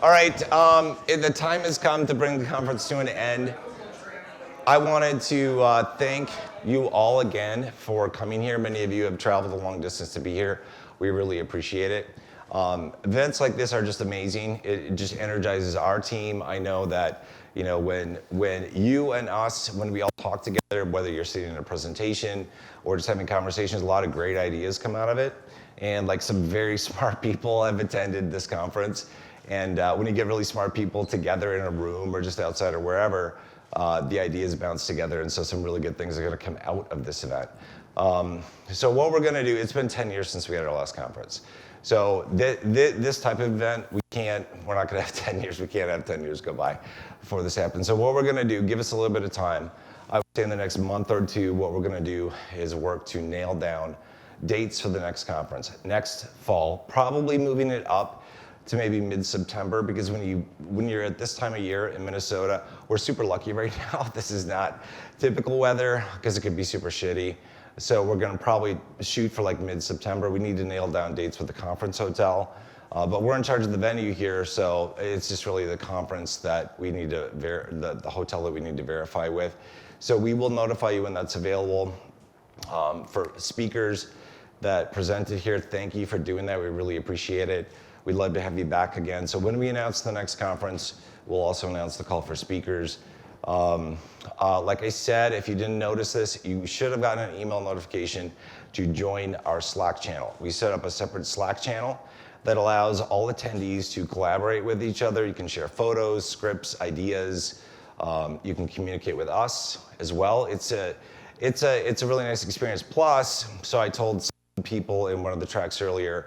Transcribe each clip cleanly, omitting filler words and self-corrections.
All right, the time has come to bring the conference to an end. I wanted to thank you all again for coming here. Many of you have traveled a long distance to be here. We really appreciate it. Events like this are just amazing. It just energizes our team. I know that when you and us, when we all talk together, whether you're sitting in a presentation or just having conversations, a lot of great ideas come out of it. And like some very smart people have attended this conference. And when you get really smart people together in a room or just outside or wherever, the ideas bounce together, and so some really good things are going to come out of this event. So what we're going to do, it's been 10 years since we had our last conference. So this type of event, we're not going to have 10 years, we can't have 10 years go by before this happens. So what we're going to do, give us a little bit of time. I would say in the next month or two, what we're going to do is work to nail down dates for the next conference. Next fall, probably moving it up to maybe mid-September, because when you're at this time of year in Minnesota, we're super lucky right now. This is not typical weather because it could be super shitty. So we're gonna probably shoot for like mid-September. We need to nail down dates with the conference hotel, but we're in charge of the venue here, so it's just really the conference that we need to, the hotel that we need to verify with. So we will notify you when that's available. For speakers that presented here, thank you for doing that. We really appreciate it. We'd love to have you back again. So when we announce the next conference, we'll also announce the call for speakers. Like I said, if you didn't notice this, you should have gotten an email notification to join our Slack channel. We set up a separate Slack channel that allows all attendees to collaborate with each other. You can share photos, scripts, ideas. You can communicate with us as well. It's a really nice experience. Plus, so I told some people in one of the tracks earlier,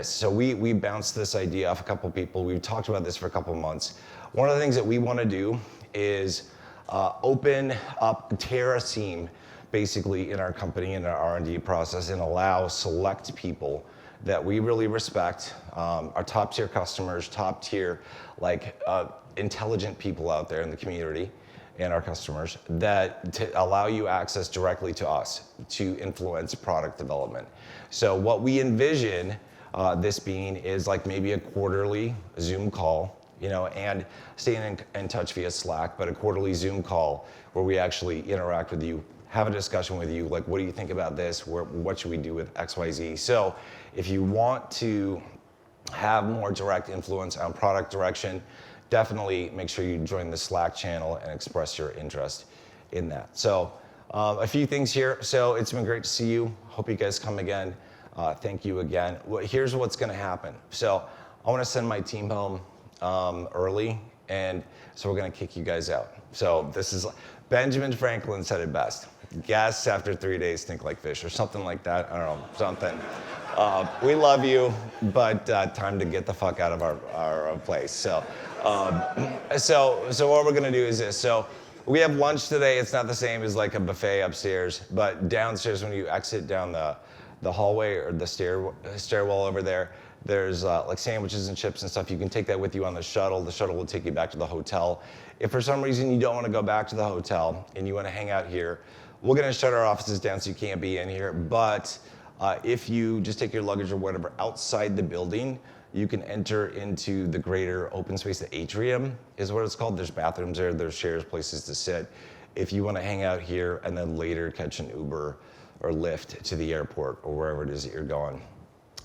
So we bounced this idea off a couple people. We've talked about this for a couple months. One of the things that we want to do is open up, tear a seam basically in our company, in our R&D process, and allow select people that we really respect, our top tier customers, top tier intelligent people out there in the community and our customers, that to allow you access directly to us to influence product development. So what we envision this being is like maybe a quarterly Zoom call, and staying in touch via Slack, but a quarterly Zoom call where we actually interact with you, have a discussion with you, like what do you think about this, what should we do with XYZ? So if you want to have more direct influence on product direction, definitely make sure you join the Slack channel and express your interest in that. So a few things here. So it's been great to see you. Hope you guys come again. Thank you again. Here's what's going to happen. So I want to send my team home early, and so we're going to kick you guys out. So this is, Benjamin Franklin said it best. Guests after 3 days think like fish, or something like that. I don't know, something. We love you, but time to get the fuck out of our place. So what we're gonna do is this. So we have lunch today. It's not the same as like a buffet upstairs, but downstairs when you exit down the hallway or the stairwell over there, there's like sandwiches and chips and stuff. You can take that with you on the shuttle. The shuttle will take you back to the hotel. If for some reason you don't want to go back to the hotel and you want to hang out here, we're going to shut our offices down so you can't be in here. But if you just take your luggage or whatever outside the building, you can enter into the greater open space. The atrium is what it's called. There's bathrooms there. There's chairs, places to sit. If you want to hang out here and then later catch an Uber or Lyft to the airport or wherever it is that you're going.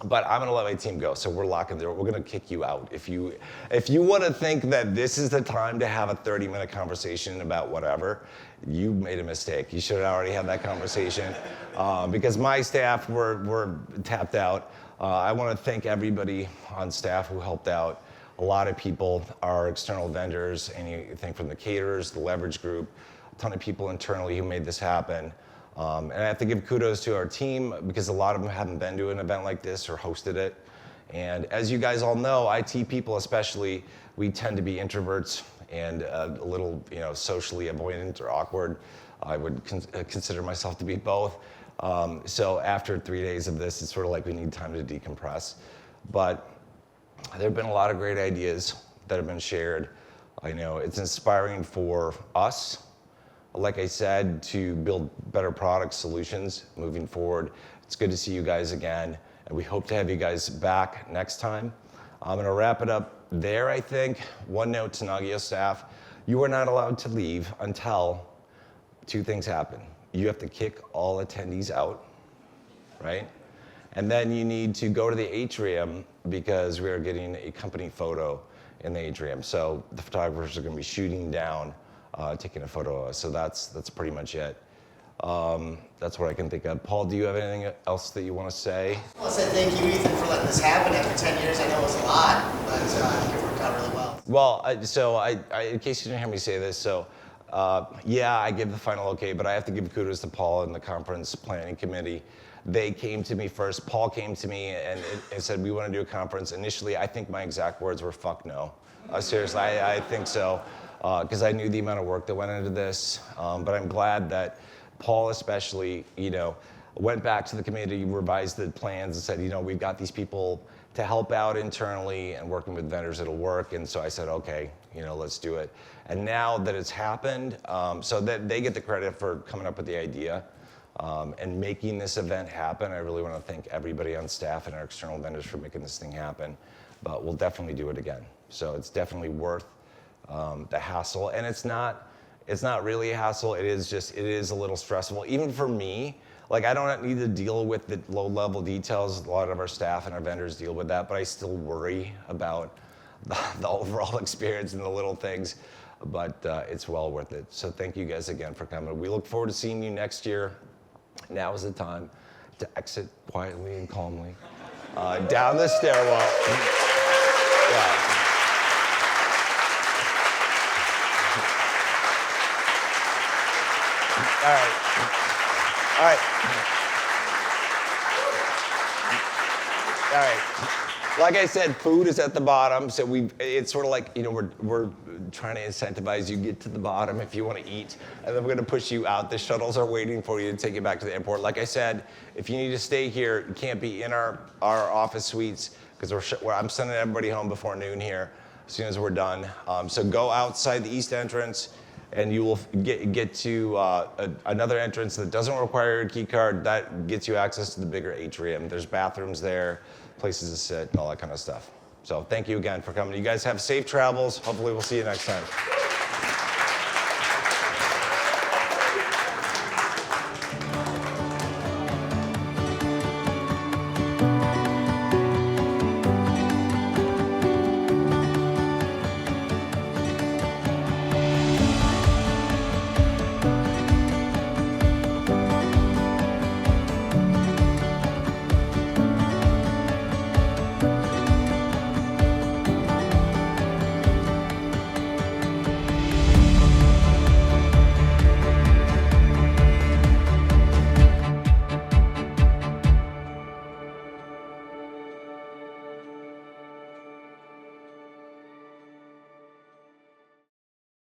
But I'm gonna let my team go, so we're locking the door. We're gonna kick you out. If you want to think that this is the time to have a 30-minute conversation about whatever, you made a mistake. You should have already had that conversation because my staff were tapped out. I want to thank everybody on staff who helped out. A lot of people, our external vendors, anything from the caterers, the leverage group, a ton of people internally who made this happen. And I have to give kudos to our team because a lot of them haven't been to an event like this or hosted it. And as you guys all know, IT people especially, we tend to be introverts and a little, socially avoidant or awkward. I would consider myself to be both. So after 3 days of this, it's sort of like we need time to decompress. But there have been a lot of great ideas that have been shared. I know it's inspiring for us, like I said, to build better product solutions moving forward. It's good to see you guys again, and we hope to have you guys back next time. I'm gonna wrap it up there, I think, one note to Nagios staff, you are not allowed to leave until two things happen. You have to kick all attendees out, right? And then you need to go to the atrium because we are getting a company photo in the atrium. So the photographers are going to be shooting down, taking a photo of us. So that's pretty much it. That's what I can think of. Paul, do you have anything else that you want to say? Well, I said thank you, Ethan, for letting this happen after 10 years. I know it was a lot, but I think it worked out really well. Well, in case you didn't hear me say this, yeah, I give the final okay, but I have to give kudos to Paul and the conference planning committee. They came to me first. Paul came to me and said, we want to do a conference. Initially, I think my exact words were, fuck no. Seriously, I think so, because I knew the amount of work that went into this. But I'm glad that Paul especially, went back to the committee, revised the plans and said, we've got these people to help out internally and working with vendors, it'll work. And so I said, okay, let's do it. And now that it's happened, so that they get the credit for coming up with the idea and making this event happen. I really want to thank everybody on staff and our external vendors for making this thing happen. But we'll definitely do it again. So it's definitely worth the hassle. And it's not really a hassle. It is a little stressful. Even for me, I don't need to deal with the low-level details. A lot of our staff and our vendors deal with that, but I still worry about the overall experience and the little things. But it's well worth it. So thank you guys again for coming. We look forward to seeing you next year. Now is the time to exit quietly and calmly down the stairwell. Yeah. All right. Like I said, food is at the bottom, so it's sort of like, we're trying to incentivize you get to the bottom if you want to eat, and then we're going to push you out. The shuttles are waiting for you to take you back to the airport. Like I said, if you need to stay here, you can't be in our office suites because I'm sending everybody home before noon here as soon as we're done. So go outside the east entrance, and you will get to another entrance that doesn't require a key card. That gets you access to the bigger atrium. There's bathrooms there, places to sit, and all that kind of stuff. So thank you again for coming. You guys have safe travels. Hopefully we'll see you next time.